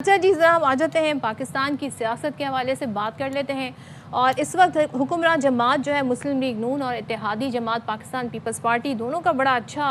अच्छा जी, ज़रा हम आ जाते हैं पाकिस्तान की सियासत के हवाले से बात कर लेते हैं। और इस वक्त हुक्मरान जमात जो है मुस्लिम लीग नून और इत्तेहादी जमात पाकिस्तान पीपल्स पार्टी दोनों का बड़ा अच्छा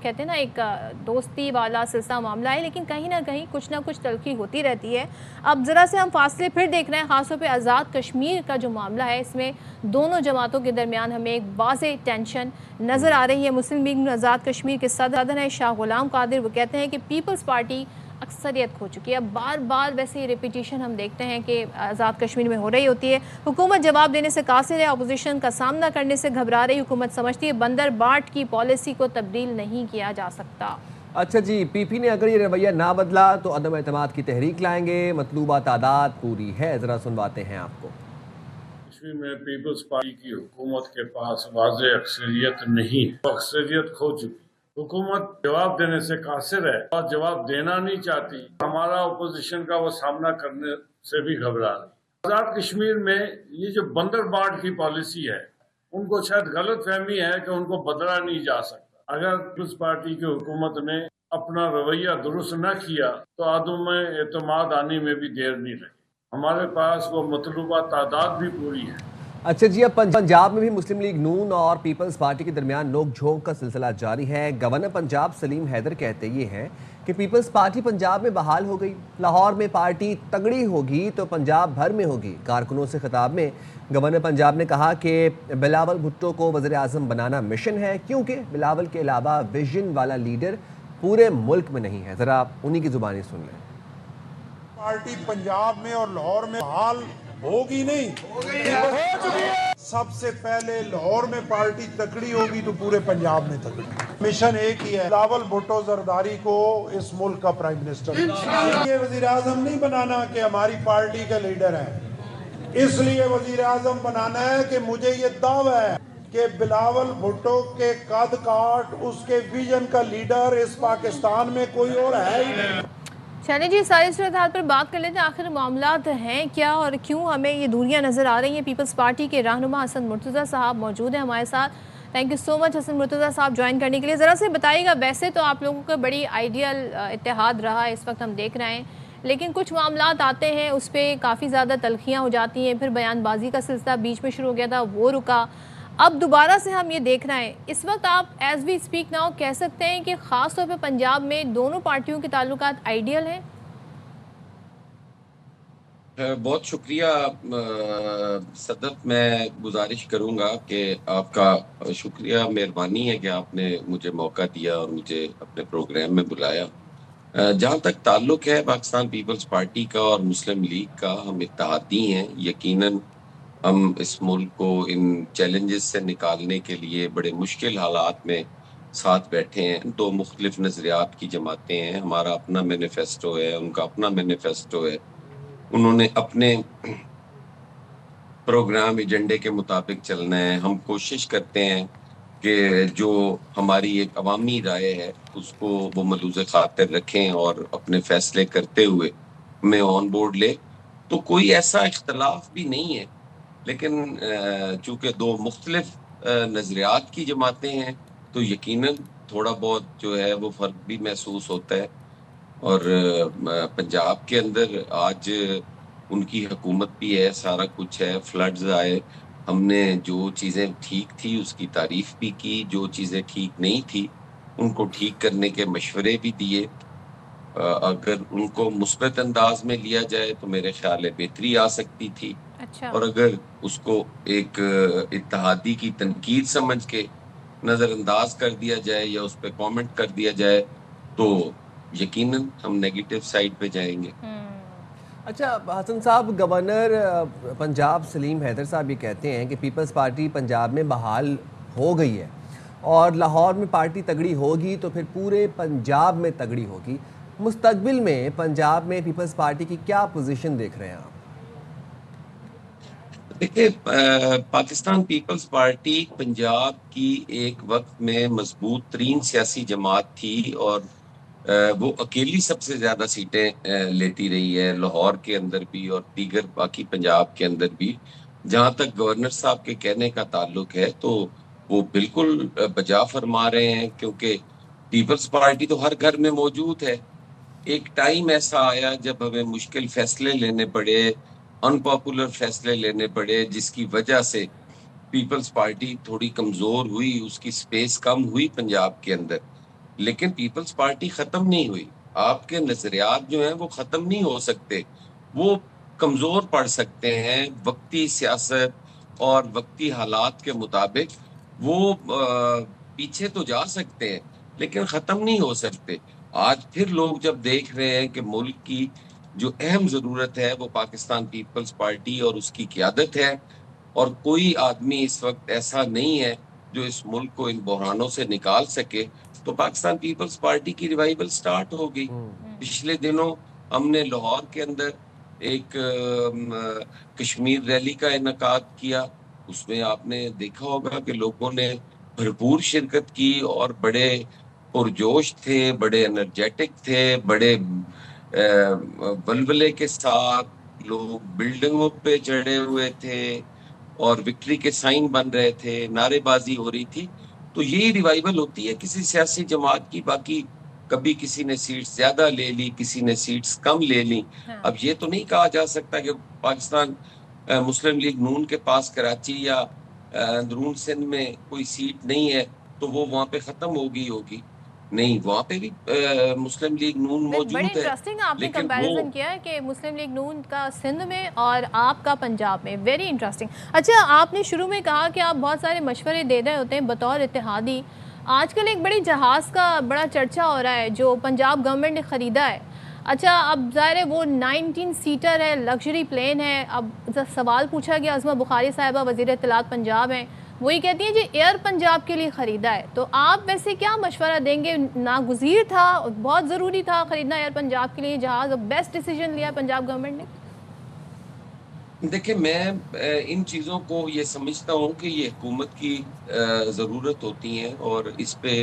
कहते हैं ना एक दोस्ती वाला सिलसिला मामला है, लेकिन कहीं ना कहीं कुछ ना कुछ तलखी होती रहती है। अब ज़रा से हम फासले फिर देख रहे हैं, ख़ासतौर पे आज़ाद कश्मीर का जो मामला है इसमें दोनों जमातों के दरमियान हमें एक वाज़ेह टेंशन नज़र आ रही है। मुस्लिम लीग नून आज़ाद कश्मीर के सदर हैं शाह गुलाम कादिर, वो कहते हैं कि पीपल्स पार्टी अक्सरियत खो चुकी है। अब बार बार वैसे ये रिपीटिशन हम देखते हैं कि आज़ाद कश्मीर में हो रही होती है। हुकूमत जवाब देने से कासिर है, अपोजिशन का सामना करने से घबरा रही। हुकूमत समझती है बंदर बाट की पॉलिसी को तब्दील नहीं किया जा सकता। अच्छा जी, पीपी ने अगर ये रवैया ना बदला तो अदम एतमाद की तहरीक लाएंगे। मतलूबा तादाद पूरी है, ज़रा सुनवाते हैं आपको। कश्मीर में पीपल्स पार्टी की हुकूमत के पास वाज़ेह अक्सरियत नहीं है, अक्सरियत खो चुकी। हुकूमत जवाब देने से कासिर है और जवाब देना नहीं चाहती। हमारा अपोजिशन का वो सामना करने से भी घबरा रही। आज़ाद कश्मीर में ये जो बंदरबांट की पॉलिसी है, उनको शायद गलत फहमी है कि उनको बदला नहीं जा सकता। अगर पीपल्स पार्टी की हुकूमत ने अपना रवैया दुरुस्त न किया तो आदम एतमाद आने में भी देर नहीं लगी। हमारे पास वो मतलूबा तादाद भी पूरी है। अच्छा जी, अब पंजाब में भी मुस्लिम लीग नून और पीपल्स पार्टी के दरमियान नोक झोंक का सिलसिला जारी है। गवर्नर पंजाब सलीम हैदर कहते ये हैं कि पीपल्स पार्टी पंजाब में बहाल हो गई। लाहौर में पार्टी तगड़ी होगी तो पंजाब भर में होगी। कारकुनों से खिताब में गवर्नर पंजाब ने कहा कि बिलावल भुट्टो को वज़ीर आज़म बनाना मिशन है, क्योंकि बिलावल के अलावा विजन वाला लीडर पूरे मुल्क में नहीं है। ज़रा उन्हीं की ज़ुबानी सुन लें। पार्टी पंजाब में और लाहौर में हाल होगी नहीं, हो चुकी है। सबसे पहले लाहौर में पार्टी तकड़ी होगी तो पूरे पंजाब में तकड़ी। मिशन एक ही है, बिलावल भुट्टो जरदारी को इस मुल्क का प्राइम मिनिस्टर। ये वजीर आजम नहीं बनाना कि हमारी पार्टी का लीडर है, इसलिए वजीर आजम बनाना है कि मुझे ये दावा है कि बिलावल भुट्टो के कद काट उसके विजन का लीडर इस पाकिस्तान में कोई और है ही नहीं। चलिए जी, सारी सूरत हाल पर बात कर लेते हैं। आखिर मामलात हैं क्या और क्यों हमें ये दूरियां नज़र आ रही हैं। पीपल्स पार्टी के रहनुमा हसन मुर्तज़ा साहब मौजूद हैं हमारे साथ। Thank you so much Hassan Murtaza साहब ज्वाइन करने के लिए। ज़रा से बताइएगा, वैसे तो आप लोगों का बड़ी आइडियल इत्तेहाद रहा है, इस वक्त हम देख रहे हैं, लेकिन कुछ मामलात आते हैं उस पर काफ़ी ज़्यादा तलखियाँ हो जाती हैं। फिर बयानबाजी का सिलसिला बीच में शुरू हो गया था, वो रुका, अब दोबारा से हम ये देख रहे हैं। इस वक्त आप एज वी स्पीक नाउ कह सकते हैं कि ख़ास तौर पर पंजाब में दोनों पार्टियों के ताल्लुकात आइडियल हैं। बहुत शुक्रिया सदर, मैं गुजारिश करूंगा कि आपका शुक्रिया, मेहरबानी है कि आपने मुझे मौका दिया और मुझे अपने प्रोग्राम में बुलाया। जहाँ तक ताल्लुक है पाकिस्तान पीपल्स पार्टी का और मुस्लिम लीग का, हम इत्तेहादी हैं। यकीनन हम इस मुल्क को इन चैलेंजेस से निकालने के लिए बड़े मुश्किल हालात में साथ बैठे हैं। दो मुख्तलिफ नज़रियात की जमातें हैं, हमारा अपना मैनिफेस्टो है, उनका अपना मैनिफेस्टो है। उन्होंने अपने प्रोग्राम एजेंडे के मुताबिक चलना है। हम कोशिश करते हैं कि जो हमारी एक अवामी राय है उसको वो मलूज़ खातिर रखें और अपने फैसले करते हुए हमें ऑन बोर्ड ले। तो कोई ऐसा इख्तलाफ भी नहीं है, लेकिन चूँकि दो मुख्तलिफ नज़रियात की जमातें हैं तो यकीनन थोड़ा बहुत जो है वो फ़र्क भी महसूस होता है। और पंजाब के अंदर आज उनकी हुकूमत भी है, सारा कुछ है, फ्लड्स आए, हमने जो चीज़ें ठीक थी उसकी तारीफ भी की, जो चीज़ें ठीक नहीं थी उनको ठीक करने के मशवरे भी दिए। अगर उनको मुस्बत अंदाज में लिया जाए तो मेरे ख्याल है बेहतरी आ सकती थी। अच्छा। और अगर उसको एक इत्तेहादी की तनकीद समझ के नज़रअंदाज कर दिया जाए या उस पर कमेंट कर दिया जाए तो यकीनन हम नेगेटिव साइड पे जाएंगे। अच्छा हसन साहब, गवर्नर पंजाब सलीम हैदर साहब ये कहते हैं कि पीपल्स पार्टी पंजाब में बहाल हो गई है और लाहौर में पार्टी तगड़ी होगी तो फिर पूरे पंजाब में तगड़ी होगी। मुस्तकबिल में पंजाब में पीपल्स पार्टी की क्या पोजीशन देख रहे हैं आप? देखिए, पाकिस्तान पीपल्स पार्टी पंजाब की एक वक्त में मजबूत तरीन सियासी जमात थी और वो अकेली सबसे ज्यादा सीटें लेती रही है, लाहौर के अंदर भी और दीगर बाकी पंजाब के अंदर भी। जहां तक गवर्नर साहब के कहने का ताल्लुक है तो वो बिल्कुल बजा फरमा रहे हैं, क्योंकि पीपल्स पार्टी तो हर घर में मौजूद है। ایک ٹائم ایسا آیا جب ہمیں مشکل فیصلے لینے پڑے, انپاپولر فیصلے لینے پڑے, جس کی وجہ سے پیپلز پارٹی تھوڑی کمزور ہوئی, اس کی سپیس کم ہوئی پنجاب کے اندر. لیکن پیپلز پارٹی ختم نہیں ہوئی. آپ کے نظریات جو ہیں وہ ختم نہیں ہو سکتے, وہ کمزور پڑ سکتے ہیں وقتی سیاست اور وقتی حالات کے مطابق. وہ پیچھے تو جا سکتے ہیں لیکن ختم نہیں ہو سکتے. آج پھر لوگ جب دیکھ رہے ہیں کہ ملک کی جو اہم ضرورت ہے وہ پاکستان پیپلز پارٹی اور اس کی قیادت ہے, اور کوئی آدمی اس وقت ایسا نہیں ہے جو اس ملک کو ان بحرانوں سے نکال سکے, تو پاکستان پیپلز پارٹی کی ریوائول سٹارٹ ہو گئی. پچھلے دنوں ہم نے لاہور کے اندر ایک کشمیر ریلی کا انعقاد کیا. اس میں آپ نے دیکھا ہوگا کہ لوگوں نے بھرپور شرکت کی اور بڑے پرجوش تھے, بڑے انرجیٹک تھے, بڑے ولولے کے ساتھ لوگ بلڈنگوں پہ چڑھے ہوئے تھے اور وکٹری کے سائن بن رہے تھے, نعرے بازی ہو رہی تھی. تو یہی ریوائول ہوتی ہے کسی سیاسی جماعت کی. باقی کبھی کسی نے سیٹس زیادہ لے لی, کسی نے سیٹس کم لے لی. اب یہ تو نہیں کہا جا سکتا کہ پاکستان مسلم لیگ نون کے پاس کراچی یا اندرون سندھ میں کوئی سیٹ نہیں ہے تو وہ وہاں پہ ختم ہوگی. نہیں, وہاں پہ بھی مسلم لیگ نون موجود ہے. بڑی انٹرسٹنگ آپ نے کمپیریزن کیا ہے کہ مسلم لیگ نون کا سندھ میں اور آپ کا پنجاب میں. Very interesting. اچھا, آپ نے شروع میں کہا کہ آپ بہت سارے مشورے دے رہے ہوتے ہیں بطور اتحادی. آج کل ایک بڑی جہاز کا بڑا چرچا ہو رہا ہے جو پنجاب گورنمنٹ نے خریدا ہے. اچھا, اب ظاہر ہے وہ 19 سیٹر ہے, لگژری پلین ہے. اب سوال پوچھا گیا, عظمہ بخاری صاحبہ وزیر اطلاعات پنجاب ہیں, وہی کہتی ہیں جی ایئر پنجاب کے لیے خریدا ہے. تو آپ ویسے کیا مشورہ دیں گے؟ ناگزیر تھا, بہت ضروری تھا خریدنا ایئر پنجاب کے لیے جہاز, اور بیسٹ ڈیسیجن لیا پنجاب گورنمنٹ نے؟ دیکھیں, میں ان چیزوں کو یہ سمجھتا ہوں کہ یہ حکومت کی ضرورت ہوتی ہے اور اس پہ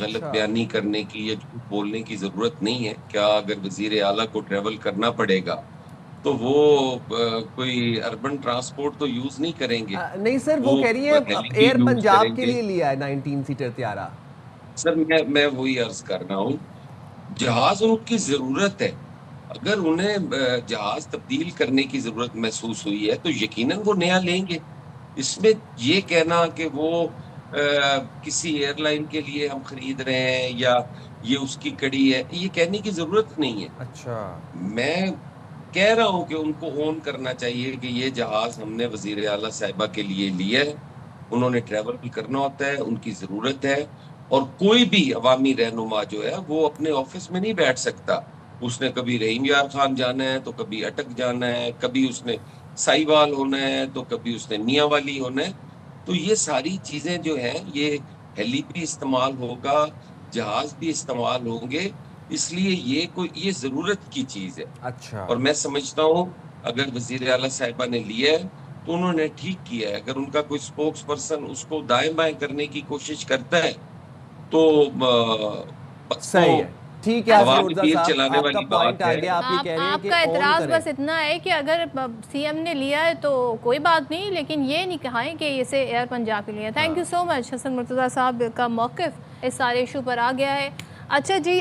غلط بیانی کرنے کی یا جھوٹ بولنے کی ضرورت نہیں ہے. کیا اگر وزیر اعلیٰ کو ٹریول کرنا پڑے گا تو وہ کوئی اربن ٹرانسپورٹ تو یوز نہیں کریں گے. نہیں سر, وہ کہہ رہی ہیں ایئر پنجاب کے لیے لیا ہے 19 سیٹر طیارہ. سر میں وہی عرض کر رہا ہوں, جہاز ان کی ضرورت ہے. اگر انہیں جہاز تبدیل کرنے کی ضرورت محسوس ہوئی ہے تو یقیناً وہ نیا لیں گے. اس میں یہ کہنا کہ وہ کسی ایئر لائن کے لیے ہم خرید رہے ہیں یا یہ اس کی کڑی ہے, یہ کہنے کی ضرورت نہیں ہے. اچھا, میں کہہ رہا ہوں کہ ان کو اون کرنا چاہیے کہ یہ جہاز ہم نے وزیر اعلیٰ صاحبہ کے لیے لیا ہے, انہوں نے ٹریول بھی کرنا ہوتا ہے, ان کی ضرورت ہے. اور کوئی بھی عوامی رہنما جو ہے وہ اپنے آفس میں نہیں بیٹھ سکتا. اس نے کبھی رحیم یار خان جانا ہے تو کبھی اٹک جانا ہے, کبھی اس نے سائیوال ہونا ہے تو کبھی اس نے میاں والی ہونا ہے. تو یہ ساری چیزیں جو ہیں, یہ ہیلی بھی استعمال ہوگا, جہاز بھی استعمال ہوں گے, اس لیے یہ ضرورت کی چیز ہے. اچھا, اور میں سمجھتا ہوں اگر وزیر اعلیٰ صاحبہ نے لیا ہے تو انہوں نے ٹھیک کیا ہے. اگر ان کا کوئی اسپوکس پرسن اس کو دائیں بائیں کرنے کی کوشش کرتا ہے تو صحیح ہے, ٹھیک ہے. چلانے والی بات ہے. آپ کا اعتراض بس اتنا ہے کہ اگر سی ایم نے لیا ہے تو کوئی بات نہیں, لیکن یہ نہیں کہا ہے کہ اسے ایئر پنجاب کے لیے. تھینک یو سو مچ. حسن مرتضیٰ صاحب کا موقف اس سارے ایشو پر آ گیا ہے. اچھا جی,